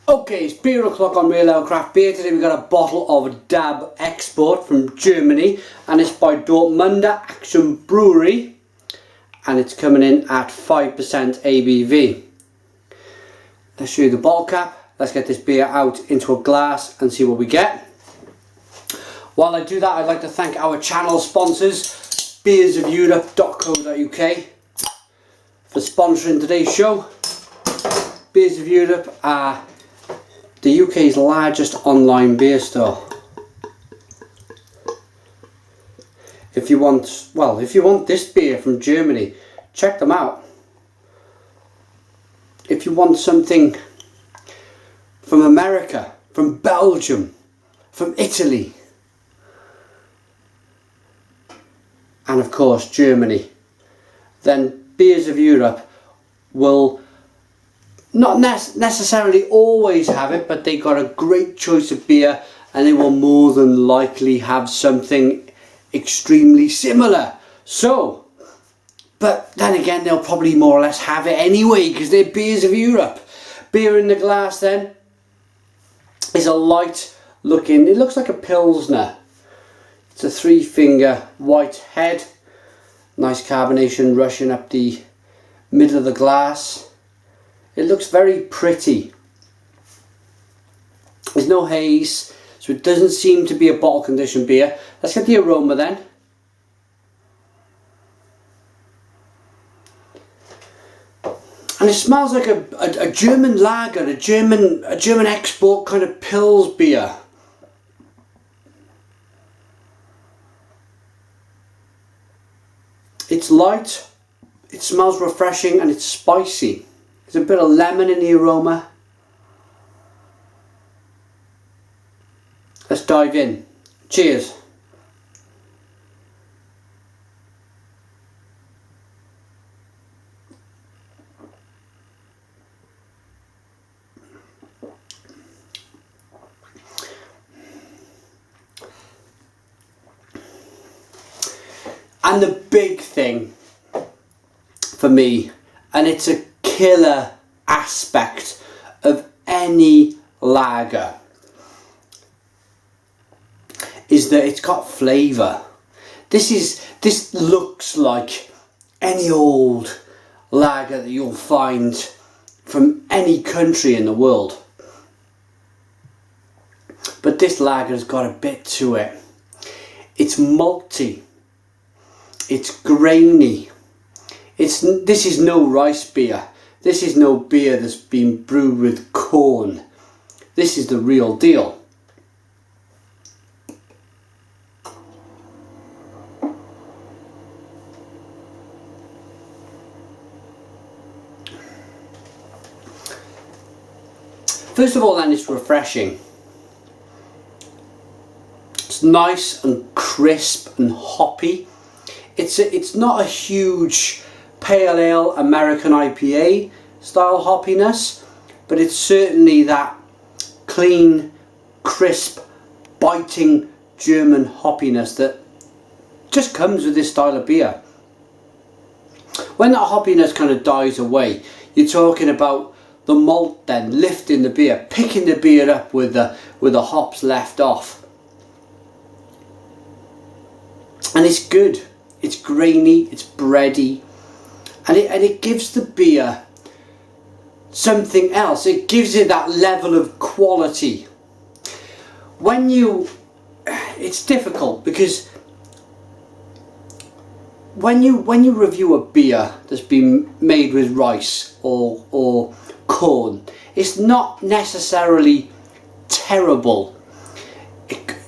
Okay, it's beer o'clock on Real Ale Craft Beer. Today we've got a bottle of DAB Export from Germany, and it's by Dortmunder Actien Brauerei, and it's coming in at 5% ABV. Let's show you the bottle cap. Let's get this beer out into a glass and see what we get. While I do that, I'd like to thank our channel sponsors, beersofeurope.co.uk, for sponsoring today's show. Beers of Europe are the UK's largest online beer store. If you want this beer from Germany, check them out. If you want something from America, from Belgium, from Italy, and of course Germany, then Beers of Europe will not necessarily always have it, but they got a great choice of beer, and they will more than likely have something extremely similar. So, but then again, they'll probably more or less have it anyway because they're Beers of Europe. Beer in the glass then is a light looking, it looks like a Pilsner. It's a 3-finger white head, nice carbonation rushing up the middle of the glass. It looks very pretty. There's no haze, so it doesn't seem to be a bottle conditioned beer. Let's get the aroma then. And it smells like a German lager, a German export kind of Pils beer. It's light, it smells refreshing, and it's spicy. There's a bit of lemon in the aroma. Let's dive in. Cheers. And the big thing for me, and it's a killer aspect of any lager, is that it's got flavour. This looks like any old lager that you'll find from any country in the world, but this lager's got a bit to it. It's malty, it's grainy. This is no rice beer. This is no beer that's been brewed with corn. This is the real deal. First of all then, it's refreshing. It's nice and crisp and hoppy. It's not a huge pale ale American IPA style hoppiness, but it's certainly that clean, crisp, biting German hoppiness that just comes with this style of beer. When that hoppiness kind of dies away, you're talking about the malt then lifting the beer, picking the beer up with the hops left off. And it's good. It's grainy, it's bready, and it gives the beer something else. It gives it that level of quality. It's difficult because when you review a beer that's been made with rice or corn, it's not necessarily terrible.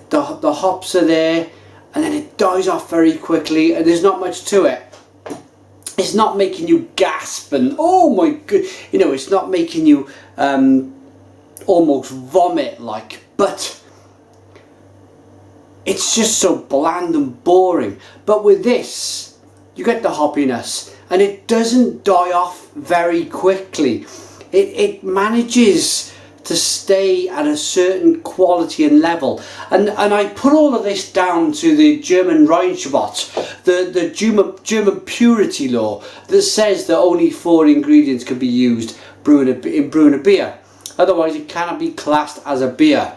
The hops are there, and then it dies off very quickly, and there's not much to it. It's not making you gasp and oh my god, it's not making you almost vomit like, but it's just so bland and boring. But with this, you get the hoppiness, and it doesn't die off very quickly. It manages to stay at a certain quality and level, and I put all of this down to the German Reinschwott, the German purity law that says that only 4 ingredients can be used in brewing a beer. Otherwise it cannot be classed as a beer.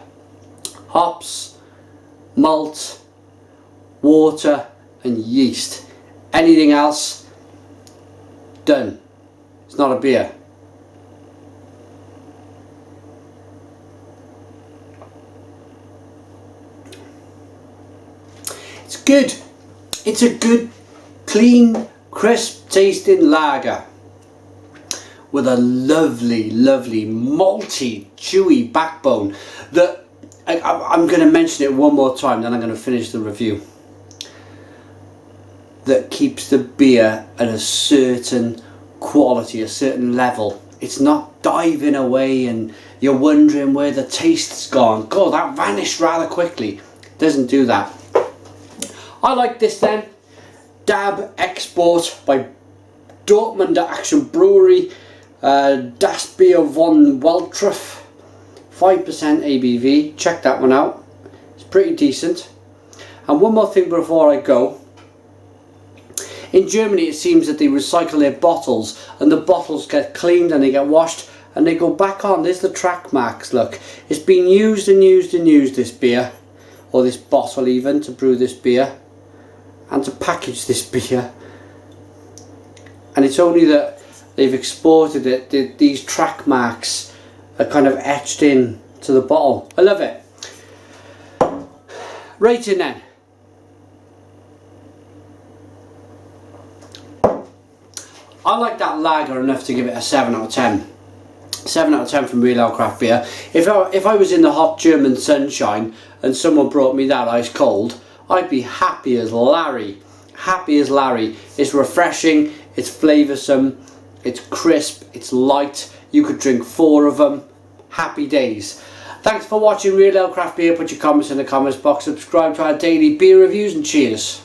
Hops, malt, water and yeast. Anything else, done. It's not a beer. It's good. It's a good, clean, crisp tasting lager with a lovely, lovely, malty, chewy backbone that I'm going to mention it one more time, then I'm going to finish the review. That keeps the beer at a certain quality, a certain level. It's not diving away and you're wondering where the taste's gone. God, that vanished rather quickly. It doesn't do that. I like this then. Dab Export by Dortmunder Actien Brauerei. Das Bier von Weltruff. 5% ABV. Check that one out. It's pretty decent. And one more thing before I go. In Germany it seems that they recycle their bottles and the bottles get cleaned and they get washed and they go back on. There's the track marks, look. It's been used and used and used, this beer. Or this bottle even, to brew this beer. And to package this beer. And it's only that they've exported it, these track marks are kind of etched in to the bottle. I love it. Rating then. I like that lager enough to give it a 7 out of 10. 7 out of 10 from Real Ale Craft Beer. If I was in the hot German sunshine and someone brought me that ice cold, I'd be happy as Larry. Happy as Larry. It's refreshing, it's flavoursome, it's crisp, it's light. You could drink 4 of them. Happy days. Thanks for watching Real Ale Craft Beer. Put your comments in the comments box. Subscribe to our daily beer reviews and cheers.